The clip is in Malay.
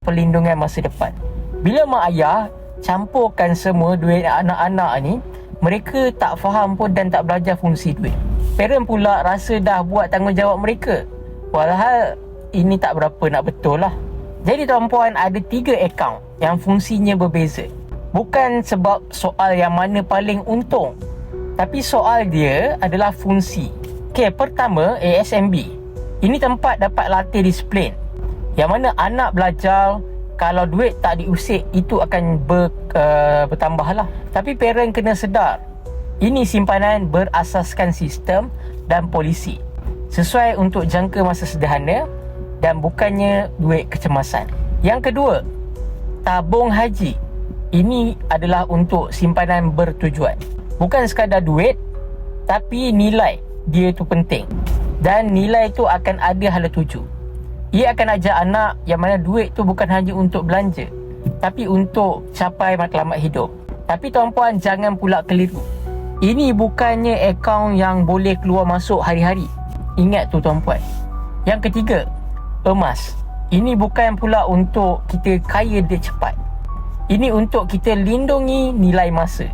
perlindungan masa depan. Bila mak ayah campurkan semua duit anak-anak ni, mereka tak faham pun dan tak belajar fungsi duit. Parent pula rasa dah buat tanggungjawab mereka, walhal ini tak berapa nak betul lah. Jadi tuan-puan, ada 3 akaun yang fungsinya berbeza. Bukan sebab soal yang mana paling untung, tapi soal dia adalah fungsi. Okey, pertama, ASMB. Ini tempat dapat latih disiplin, yang mana anak belajar kalau duit tak diusik, itu akan bertambah lah. Tapi parent kena sedar, ini simpanan berasaskan sistem dan polisi, sesuai untuk jangka masa sederhana dan bukannya duit kecemasan. Yang kedua, tabung haji. Ini adalah untuk simpanan bertujuan. Bukan sekadar duit, tapi nilai dia tu penting. Dan nilai tu akan ada hala tuju. Ia akan ajak anak yang mana duit tu bukan hanya untuk belanja, tapi untuk capai matlamat hidup. Tapi tuan-puan, jangan pula keliru. Ini bukannya akaun yang boleh keluar masuk hari-hari. Ingat tu tuan-puan. Yang ketiga, emas. Ini bukan pula untuk kita kaya dia cepat. Ini untuk kita lindungi nilai masa.